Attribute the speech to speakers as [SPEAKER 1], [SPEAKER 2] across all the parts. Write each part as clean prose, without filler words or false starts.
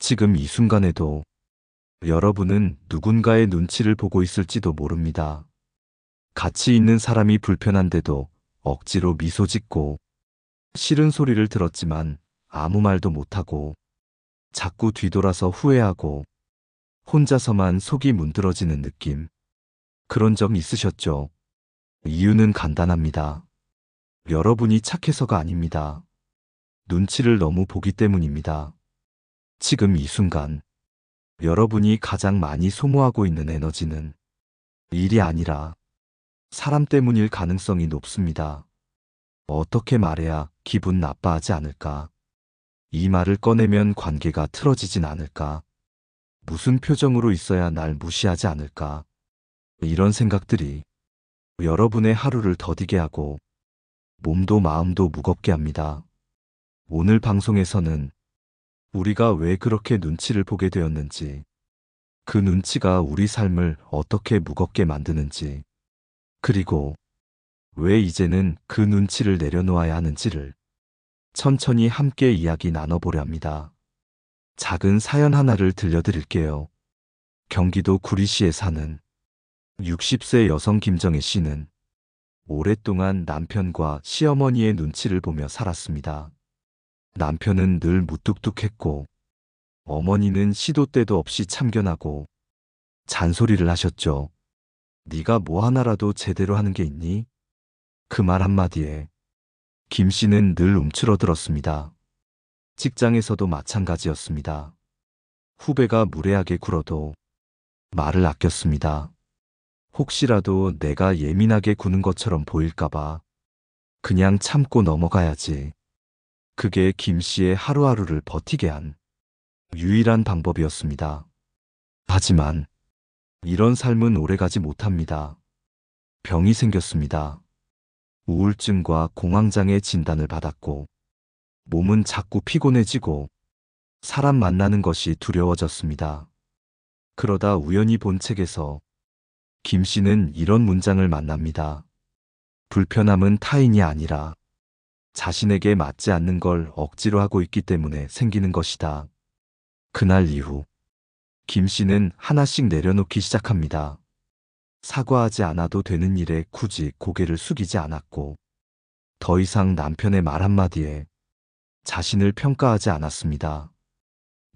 [SPEAKER 1] 지금 이 순간에도 여러분은 누군가의 눈치를 보고 있을지도 모릅니다. 같이 있는 사람이 불편한데도 억지로 미소 짓고, 싫은 소리를 들었지만 아무 말도 못하고, 자꾸 뒤돌아서 후회하고, 혼자서만 속이 문드러지는 느낌. 그런 적 있으셨죠? 이유는 간단합니다. 여러분이 착해서가 아닙니다. 눈치를 너무 보기 때문입니다. 지금 이 순간, 여러분이 가장 많이 소모하고 있는 에너지는 일이 아니라 사람 때문일 가능성이 높습니다. 어떻게 말해야 기분 나빠하지 않을까? 이 말을 꺼내면 관계가 틀어지진 않을까? 무슨 표정으로 있어야 날 무시하지 않을까? 이런 생각들이 여러분의 하루를 더디게 하고 몸도 마음도 무겁게 합니다. 오늘 방송에서는 우리가 왜 그렇게 눈치를 보게 되었는지, 그 눈치가 우리 삶을 어떻게 무겁게 만드는지, 그리고 왜 이제는 그 눈치를 내려놓아야 하는지를 천천히 함께 이야기 나눠보려 합니다. 작은 사연 하나를 들려드릴게요. 경기도 구리시에 사는 60세 여성 김정혜 씨는 오랫동안 남편과 시어머니의 눈치를 보며 살았습니다. 남편은 늘 무뚝뚝했고 어머니는 시도 때도 없이 참견하고 잔소리를 하셨죠. 네가 뭐 하나라도 제대로 하는 게 있니? 그 말 한마디에 김 씨는 늘 움츠러들었습니다. 직장에서도 마찬가지였습니다. 후배가 무례하게 굴어도 말을 아꼈습니다. 혹시라도 내가 예민하게 구는 것처럼 보일까봐 그냥 참고 넘어가야지. 그게 김 씨의 하루하루를 버티게 한 유일한 방법이었습니다. 하지만 이런 삶은 오래가지 못합니다. 병이 생겼습니다. 우울증과 공황장애 진단을 받았고 몸은 자꾸 피곤해지고 사람 만나는 것이 두려워졌습니다. 그러다 우연히 본 책에서 김 씨는 이런 문장을 만납니다. 불편함은 타인이 아니라 자신에게 맞지 않는 걸 억지로 하고 있기 때문에 생기는 것이다. 그날 이후 김 씨는 하나씩 내려놓기 시작합니다. 사과하지 않아도 되는 일에 굳이 고개를 숙이지 않았고 더 이상 남편의 말 한마디에 자신을 평가하지 않았습니다.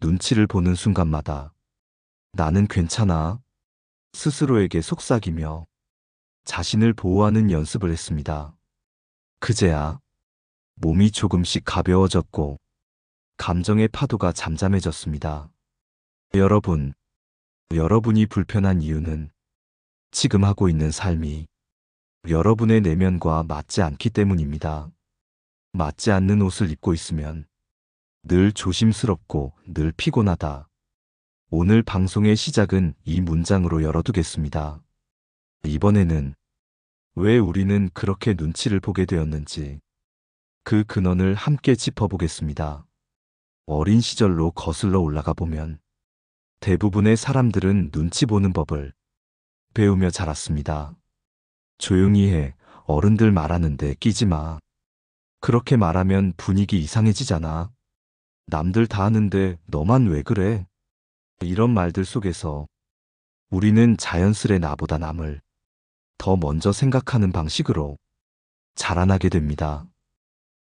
[SPEAKER 1] 눈치를 보는 순간마다 나는 괜찮아 스스로에게 속삭이며 자신을 보호하는 연습을 했습니다. 그제야 몸이 조금씩 가벼워졌고 감정의 파도가 잠잠해졌습니다. 여러분이 불편한 이유는 지금 하고 있는 삶이 여러분의 내면과 맞지 않기 때문입니다. 맞지 않는 옷을 입고 있으면 늘 조심스럽고 늘 피곤하다. 오늘 방송의 시작은 이 문장으로 열어두겠습니다. 이번에는 왜 우리는 그렇게 눈치를 보게 되었는지 그 근원을 함께 짚어보겠습니다. 어린 시절로 거슬러 올라가 보면 대부분의 사람들은 눈치 보는 법을 배우며 자랐습니다. 조용히 해. 어른들 말하는데 끼지 마. 그렇게 말하면 분위기 이상해지잖아. 남들 다 하는데 너만 왜 그래? 이런 말들 속에서 우리는 자연스레 나보다 남을 더 먼저 생각하는 방식으로 자라나게 됩니다.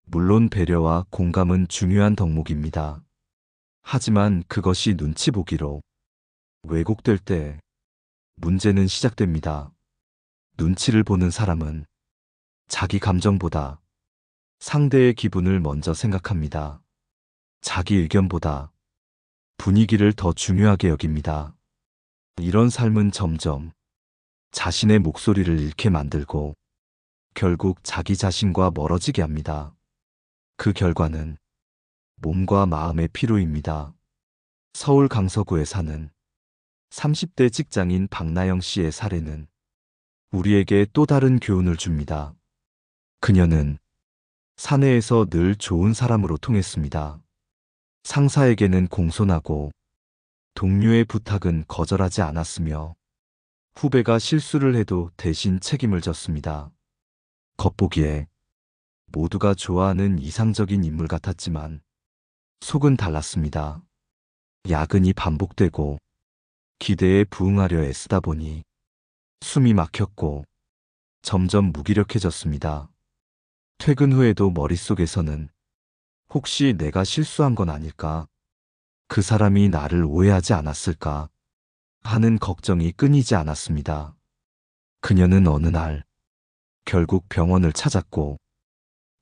[SPEAKER 1] 물론 배려와 공감은 중요한 덕목입니다. 하지만 그것이 눈치 보기로 왜곡될 때 문제는 시작됩니다. 눈치를 보는 사람은 자기 감정보다 상대의 기분을 먼저 생각합니다. 자기 의견보다 분위기를 더 중요하게 여깁니다. 이런 삶은 점점 자신의 목소리를 잃게 만들고 결국 자기 자신과 멀어지게 합니다. 그 결과는 몸과 마음의 피로입니다. 서울 강서구에 사는 30대 직장인 박나영 씨의 사례는 우리에게 또 다른 교훈을 줍니다. 그녀는 사내에서 늘 좋은 사람으로 통했습니다. 상사에게는 공손하고 동료의 부탁은 거절하지 않았으며 후배가 실수를 해도 대신 책임을 졌습니다. 겉보기에 모두가 좋아하는 이상적인 인물 같았지만 속은 달랐습니다. 야근이 반복되고 기대에 부응하려 애쓰다 보니 숨이 막혔고 점점 무기력해졌습니다. 퇴근 후에도 머릿속에서는 혹시 내가 실수한 건 아닐까? 그 사람이 나를 오해하지 않았을까? 하는 걱정이 끊이지 않았습니다. 그녀는 어느 날 결국 병원을 찾았고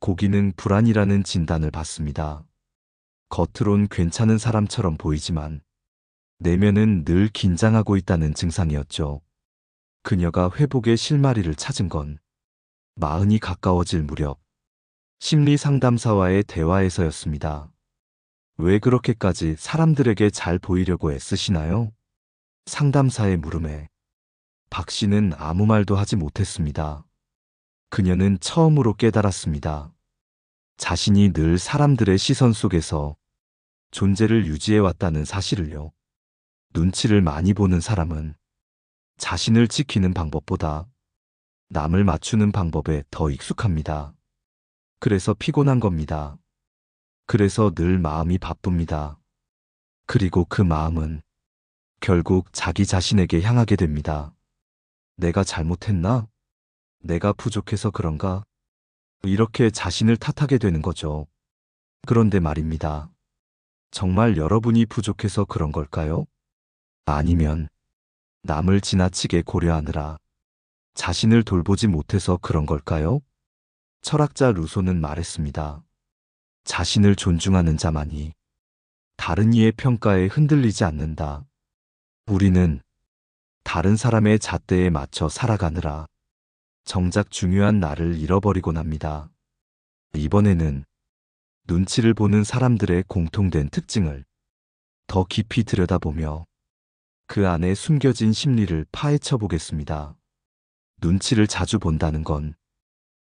[SPEAKER 1] 고기능 불안이라는 진단을 받습니다. 겉으론 괜찮은 사람처럼 보이지만 내면은 늘 긴장하고 있다는 증상이었죠. 그녀가 회복의 실마리를 찾은 건 마흔이 가까워질 무렵 심리 상담사와의 대화에서였습니다. 왜 그렇게까지 사람들에게 잘 보이려고 애쓰시나요? 상담사의 물음에 박 씨는 아무 말도 하지 못했습니다. 그녀는 처음으로 깨달았습니다. 자신이 늘 사람들의 시선 속에서 존재를 유지해왔다는 사실을요. 눈치를 많이 보는 사람은 자신을 지키는 방법보다 남을 맞추는 방법에 더 익숙합니다. 그래서 피곤한 겁니다. 그래서 늘 마음이 바쁩니다. 그리고 그 마음은 결국 자기 자신에게 향하게 됩니다. 내가 잘못했나? 내가 부족해서 그런가? 이렇게 자신을 탓하게 되는 거죠. 그런데 말입니다. 정말 여러분이 부족해서 그런 걸까요? 아니면 남을 지나치게 고려하느라 자신을 돌보지 못해서 그런 걸까요? 철학자 루소는 말했습니다. 자신을 존중하는 자만이 다른 이의 평가에 흔들리지 않는다. 우리는 다른 사람의 잣대에 맞춰 살아가느라 정작 중요한 나를 잃어버리곤 합니다. 이번에는 눈치를 보는 사람들의 공통된 특징을 더 깊이 들여다보며 그 안에 숨겨진 심리를 파헤쳐 보겠습니다. 눈치를 자주 본다는 건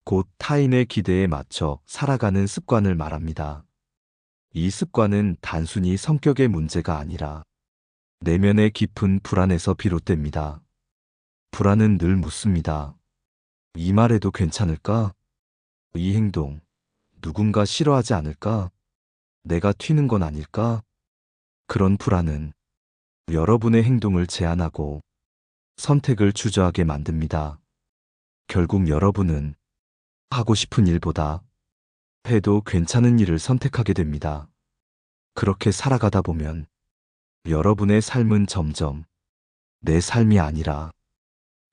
[SPEAKER 1] 곧 타인의 기대에 맞춰 살아가는 습관을 말합니다. 이 습관은 단순히 성격의 문제가 아니라 내면의 깊은 불안에서 비롯됩니다. 불안은 늘 묻습니다. 이 말해도 괜찮을까? 이 행동 누군가 싫어하지 않을까? 내가 튀는 건 아닐까? 그런 불안은 여러분의 행동을 제한하고 선택을 주저하게 만듭니다. 결국 여러분은 하고 싶은 일보다 해도 괜찮은 일을 선택하게 됩니다. 그렇게 살아가다 보면 여러분의 삶은 점점 내 삶이 아니라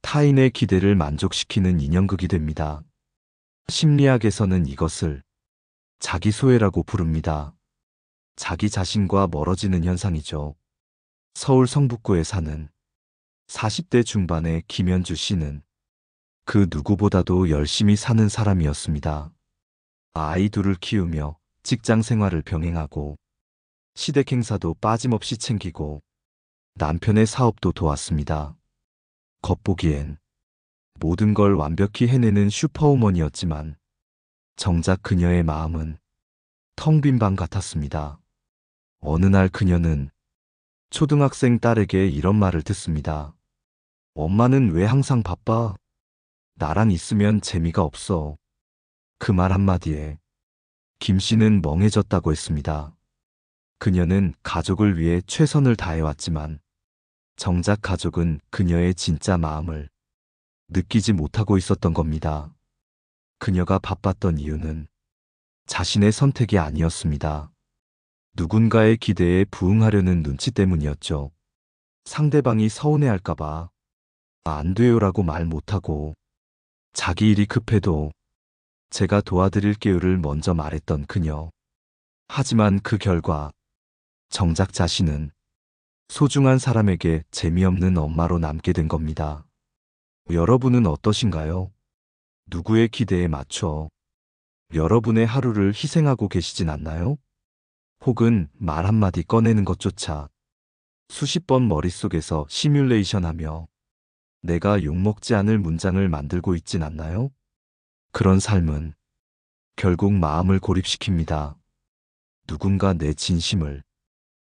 [SPEAKER 1] 타인의 기대를 만족시키는 인형극이 됩니다. 심리학에서는 이것을 자기소외라고 부릅니다. 자기 자신과 멀어지는 현상이죠. 서울 성북구에 사는 40대 중반의 김현주 씨는 그 누구보다도 열심히 사는 사람이었습니다. 아이 둘을 키우며 직장 생활을 병행하고 시댁 행사도 빠짐없이 챙기고 남편의 사업도 도왔습니다. 겉보기엔 모든 걸 완벽히 해내는 슈퍼우먼이었지만 정작 그녀의 마음은 텅 빈 방 같았습니다. 어느 날 그녀는 초등학생 딸에게 이런 말을 듣습니다. 엄마는 왜 항상 바빠? 나랑 있으면 재미가 없어. 그 말 한마디에 김 씨는 멍해졌다고 했습니다. 그녀는 가족을 위해 최선을 다해왔지만 정작 가족은 그녀의 진짜 마음을 느끼지 못하고 있었던 겁니다. 그녀가 바빴던 이유는 자신의 선택이 아니었습니다. 누군가의 기대에 부응하려는 눈치 때문이었죠. 상대방이 서운해할까봐 안 돼요라고 말 못하고 자기 일이 급해도 제가 도와드릴게요를 먼저 말했던 그녀. 하지만 그 결과 정작 자신은 소중한 사람에게 재미없는 엄마로 남게 된 겁니다. 여러분은 어떠신가요? 누구의 기대에 맞춰 여러분의 하루를 희생하고 계시진 않나요? 혹은 말 한마디 꺼내는 것조차 수십 번 머릿속에서 시뮬레이션하며 내가 욕먹지 않을 문장을 만들고 있진 않나요? 그런 삶은 결국 마음을 고립시킵니다. 누군가 내 진심을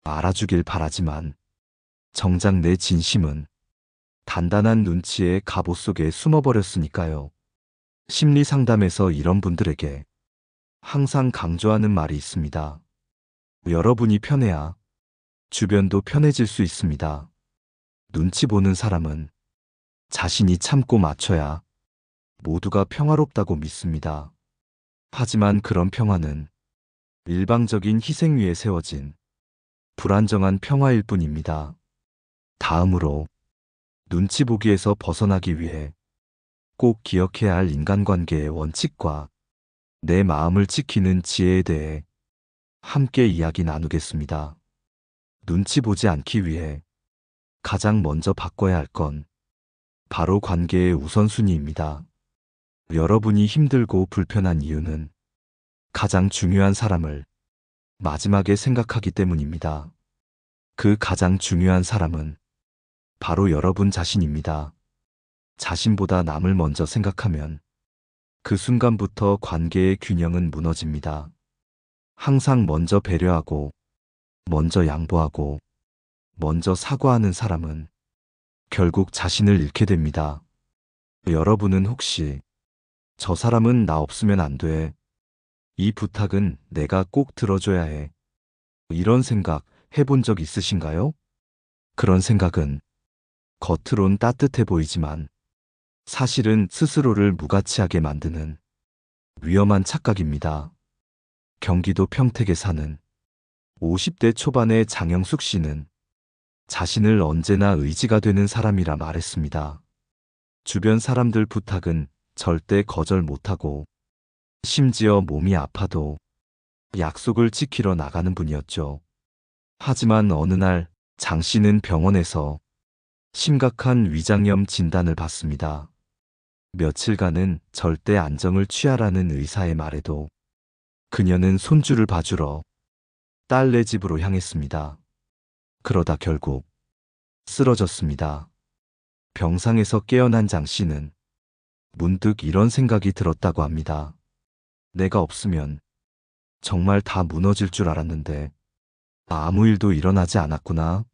[SPEAKER 1] 알아주길 바라지만 정작 내 진심은 단단한 눈치의 갑옷 속에 숨어버렸으니까요. 심리 상담에서 이런 분들에게 항상 강조하는 말이 있습니다. 여러분이 편해야 주변도 편해질 수 있습니다. 눈치 보는 사람은 자신이 참고 맞춰야 모두가 평화롭다고 믿습니다. 하지만 그런 평화는 일방적인 희생 위에 세워진 불안정한 평화일 뿐입니다. 다음으로 눈치 보기에서 벗어나기 위해 꼭 기억해야 할 인간관계의 원칙과 내 마음을 지키는 지혜에 대해 함께 이야기 나누겠습니다. 눈치 보지 않기 위해 가장 먼저 바꿔야 할 건 바로 관계의 우선순위입니다. 여러분이 힘들고 불편한 이유는 가장 중요한 사람을 마지막에 생각하기 때문입니다. 그 가장 중요한 사람은 바로 여러분 자신입니다. 자신보다 남을 먼저 생각하면 그 순간부터 관계의 균형은 무너집니다. 항상 먼저 배려하고, 먼저 양보하고, 먼저 사과하는 사람은 결국 자신을 잃게 됩니다. 여러분은 혹시 저 사람은 나 없으면 안 돼. 이 부탁은 내가 꼭 들어줘야 해. 이런 생각 해본 적 있으신가요? 그런 생각은 겉으론 따뜻해 보이지만 사실은 스스로를 무가치하게 만드는 위험한 착각입니다. 경기도 평택에 사는 50대 초반의 장영숙 씨는 자신을 언제나 의지가 되는 사람이라 말했습니다. 주변 사람들 부탁은 절대 거절 못하고 심지어 몸이 아파도 약속을 지키러 나가는 분이었죠. 하지만 어느 날 장 씨는 병원에서 심각한 위장염 진단을 받습니다. 며칠간은 절대 안정을 취하라는 의사의 말에도 그녀는 손주를 봐주러 딸네 집으로 향했습니다. 그러다 결국 쓰러졌습니다. 병상에서 깨어난 장 씨는 문득 이런 생각이 들었다고 합니다. 내가 없으면 정말 다 무너질 줄 알았는데 아무 일도 일어나지 않았구나.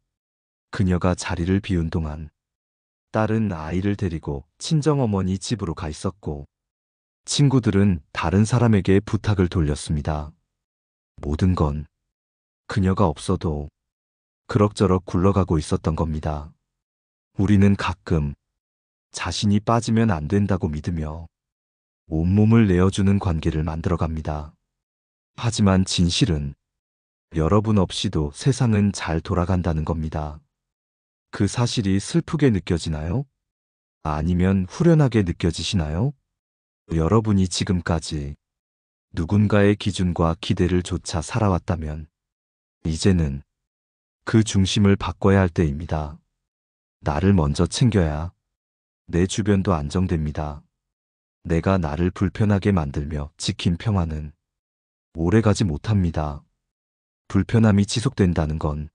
[SPEAKER 1] 그녀가 자리를 비운 동안 딸은 아이를 데리고 친정어머니 집으로 가 있었고 친구들은 다른 사람에게 부탁을 돌렸습니다. 모든 건 그녀가 없어도 그럭저럭 굴러가고 있었던 겁니다. 우리는 가끔 자신이 빠지면 안 된다고 믿으며 온몸을 내어주는 관계를 만들어갑니다. 하지만 진실은 여러분 없이도 세상은 잘 돌아간다는 겁니다. 그 사실이 슬프게 느껴지나요? 아니면 후련하게 느껴지시나요? 여러분이 지금까지 누군가의 기준과 기대를 좇아 살아왔다면 이제는 그 중심을 바꿔야 할 때입니다. 나를 먼저 챙겨야 내 주변도 안정됩니다. 내가 나를 불편하게 만들며 지킨 평화는 오래가지 못합니다. 불편함이 지속된다는 건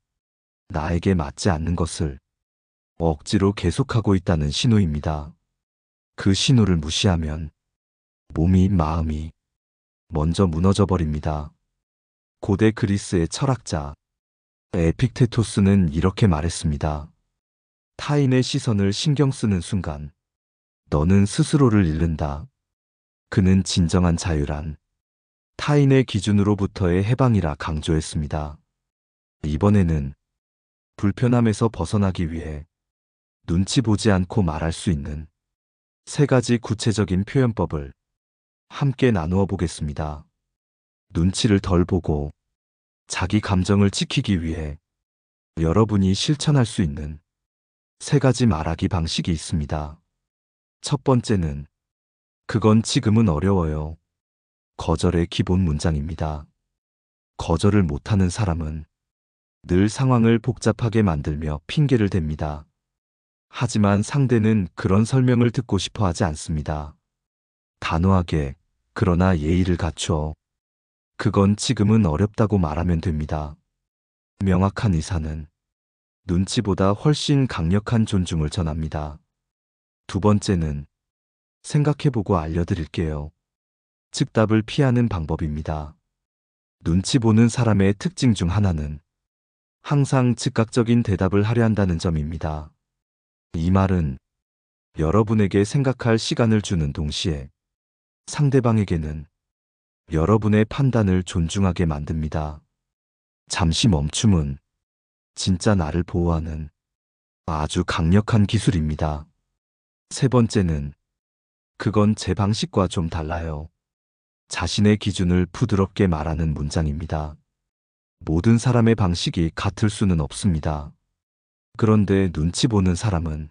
[SPEAKER 1] 나에게 맞지 않는 것을 억지로 계속하고 있다는 신호입니다. 그 신호를 무시하면 몸이 마음이 먼저 무너져 버립니다. 고대 그리스의 철학자 에픽테토스는 이렇게 말했습니다. 타인의 시선을 신경 쓰는 순간 너는 스스로를 잃는다. 그는 진정한 자유란 타인의 기준으로부터의 해방이라 강조했습니다. 이번에는 불편함에서 벗어나기 위해 눈치 보지 않고 말할 수 있는 3가지 구체적인 표현법을 함께 나누어 보겠습니다. 눈치를 덜 보고 자기 감정을 지키기 위해 여러분이 실천할 수 있는 3가지 말하기 방식이 있습니다. 첫 번째는 그건 지금은 어려워요. 거절의 기본 문장입니다. 거절을 못하는 사람은 늘 상황을 복잡하게 만들며 핑계를 댑니다. 하지만 상대는 그런 설명을 듣고 싶어 하지 않습니다. 단호하게 그러나 예의를 갖춰 그건 지금은 어렵다고 말하면 됩니다. 명확한 의사는 눈치보다 훨씬 강력한 존중을 전합니다. 두 번째는 생각해보고 알려드릴게요. 즉답을 피하는 방법입니다. 눈치 보는 사람의 특징 중 하나는 항상 즉각적인 대답을 하려 한다는 점입니다. 이 말은 여러분에게 생각할 시간을 주는 동시에 상대방에게는 여러분의 판단을 존중하게 만듭니다. 잠시 멈춤은 진짜 나를 보호하는 아주 강력한 기술입니다. 세 번째는 그건 제 방식과 좀 달라요. 자신의 기준을 부드럽게 말하는 문장입니다. 모든 사람의 방식이 같을 수는 없습니다. 그런데 눈치 보는 사람은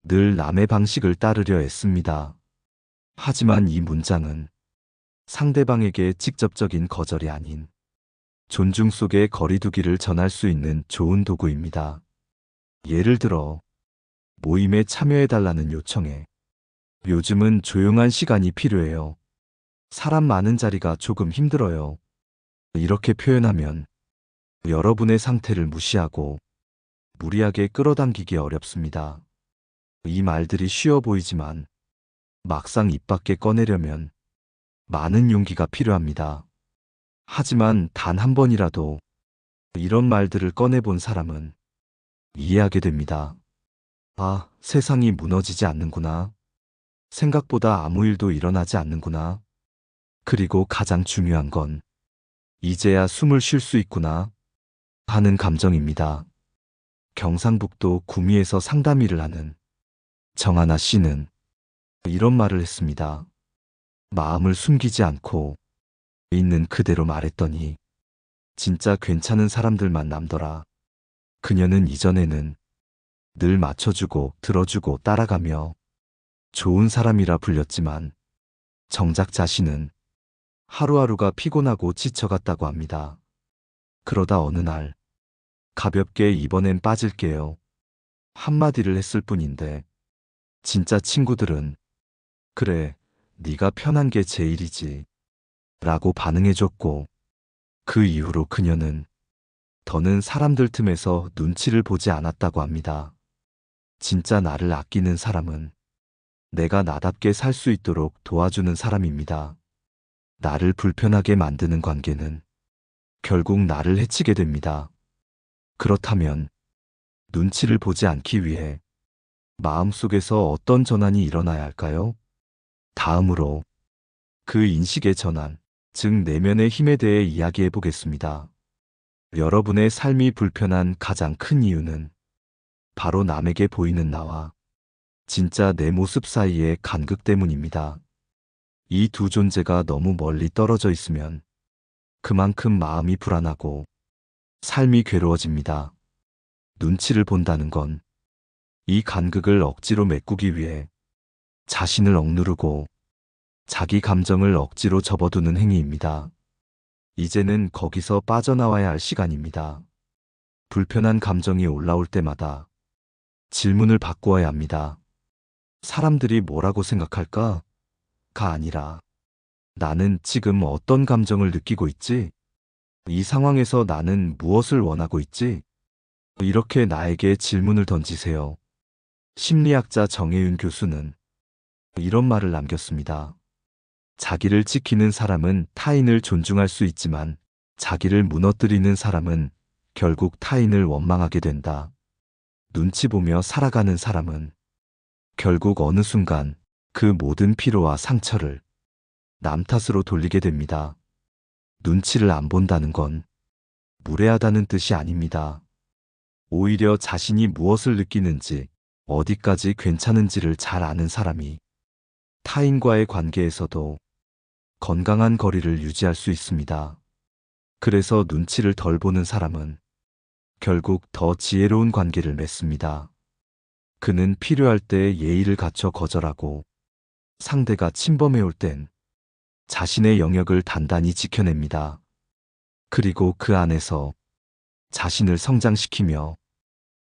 [SPEAKER 1] 늘 남의 방식을 따르려 애씁니다. 하지만 이 문장은 상대방에게 직접적인 거절이 아닌 존중 속의 거리두기를 전할 수 있는 좋은 도구입니다. 예를 들어, 모임에 참여해달라는 요청에 요즘은 조용한 시간이 필요해요. 사람 많은 자리가 조금 힘들어요. 이렇게 표현하면 여러분의 상태를 무시하고 무리하게 끌어당기기 어렵습니다. 이 말들이 쉬워 보이지만 막상 입 밖에 꺼내려면 많은 용기가 필요합니다. 하지만 단 한 번이라도 이런 말들을 꺼내본 사람은 이해하게 됩니다. 아, 세상이 무너지지 않는구나. 생각보다 아무 일도 일어나지 않는구나. 그리고 가장 중요한 건 이제야 숨을 쉴 수 있구나 하는 감정입니다. 경상북도 구미에서 상담 일을 하는 정하나 씨는 이런 말을 했습니다. 마음을 숨기지 않고 있는 그대로 말했더니 진짜 괜찮은 사람들만 남더라. 그녀는 이전에는 늘 맞춰주고 들어주고 따라가며 좋은 사람이라 불렸지만 정작 자신은 하루하루가 피곤하고 지쳐갔다고 합니다. 그러다 어느 날 가볍게 이번엔 빠질게요. 한마디를 했을 뿐인데 진짜 친구들은 그래, 네가 편한 게 제일이지 라고 반응해줬고 그 이후로 그녀는 더는 사람들 틈에서 눈치를 보지 않았다고 합니다. 진짜 나를 아끼는 사람은 내가 나답게 살 수 있도록 도와주는 사람입니다. 나를 불편하게 만드는 관계는 결국 나를 해치게 됩니다. 그렇다면 눈치를 보지 않기 위해 마음속에서 어떤 전환이 일어나야 할까요? 다음으로 그 인식의 전환, 즉 내면의 힘에 대해 이야기해 보겠습니다. 여러분의 삶이 불편한 가장 큰 이유는 바로 남에게 보이는 나와 진짜 내 모습 사이의 간극 때문입니다. 이 두 존재가 너무 멀리 떨어져 있으면 그만큼 마음이 불안하고 삶이 괴로워집니다. 눈치를 본다는 건 이 간극을 억지로 메꾸기 위해 자신을 억누르고 자기 감정을 억지로 접어두는 행위입니다. 이제는 거기서 빠져나와야 할 시간입니다. 불편한 감정이 올라올 때마다 질문을 바꾸어야 합니다. 사람들이 뭐라고 생각할까? 가 아니라 나는 지금 어떤 감정을 느끼고 있지? 이 상황에서 나는 무엇을 원하고 있지? 이렇게 나에게 질문을 던지세요. 심리학자 정혜윤 교수는 이런 말을 남겼습니다. 자기를 지키는 사람은 타인을 존중할 수 있지만 자기를 무너뜨리는 사람은 결국 타인을 원망하게 된다. 눈치 보며 살아가는 사람은 결국 어느 순간 그 모든 피로와 상처를 남 탓으로 돌리게 됩니다. 눈치를 안 본다는 건 무례하다는 뜻이 아닙니다. 오히려 자신이 무엇을 느끼는지, 어디까지 괜찮은지를 잘 아는 사람이 타인과의 관계에서도 건강한 거리를 유지할 수 있습니다. 그래서 눈치를 덜 보는 사람은 결국 더 지혜로운 관계를 맺습니다. 그는 필요할 때 예의를 갖춰 거절하고 상대가 침범해올 땐 자신의 영역을 단단히 지켜냅니다. 그리고 그 안에서 자신을 성장시키며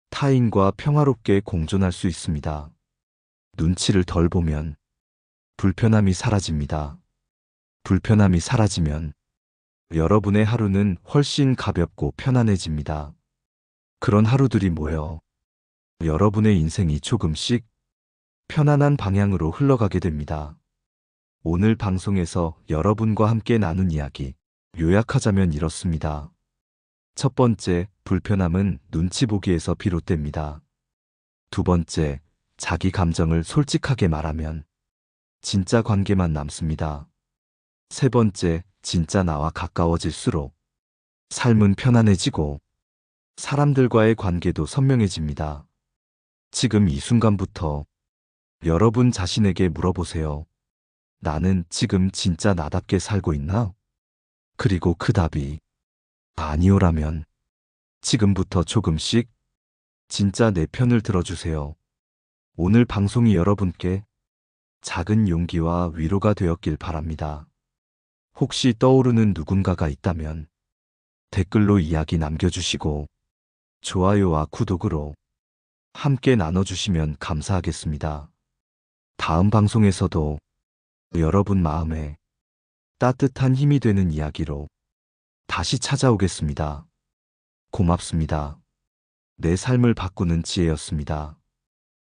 [SPEAKER 1] 타인과 평화롭게 공존할 수 있습니다. 눈치를 덜 보면 불편함이 사라집니다. 불편함이 사라지면 여러분의 하루는 훨씬 가볍고 편안해집니다. 그런 하루들이 모여 여러분의 인생이 조금씩 편안한 방향으로 흘러가게 됩니다. 오늘 방송에서 여러분과 함께 나눈 이야기, 요약하자면 이렇습니다. 첫 번째, 불편함은 눈치 보기에서 비롯됩니다. 두 번째, 자기 감정을 솔직하게 말하면 진짜 관계만 남습니다. 세 번째, 진짜 나와 가까워질수록 삶은 편안해지고 사람들과의 관계도 선명해집니다. 지금 이 순간부터 여러분 자신에게 물어보세요. 나는 지금 진짜 나답게 살고 있나? 그리고 그 답이 아니오라면 지금부터 조금씩 진짜 내 편을 들어주세요. 오늘 방송이 여러분께 작은 용기와 위로가 되었길 바랍니다. 혹시 떠오르는 누군가가 있다면 댓글로 이야기 남겨주시고 좋아요와 구독으로 함께 나눠주시면 감사하겠습니다. 다음 방송에서도 여러분 마음에 따뜻한 힘이 되는 이야기로 다시 찾아오겠습니다. 고맙습니다. 내 삶을 바꾸는 지혜였습니다.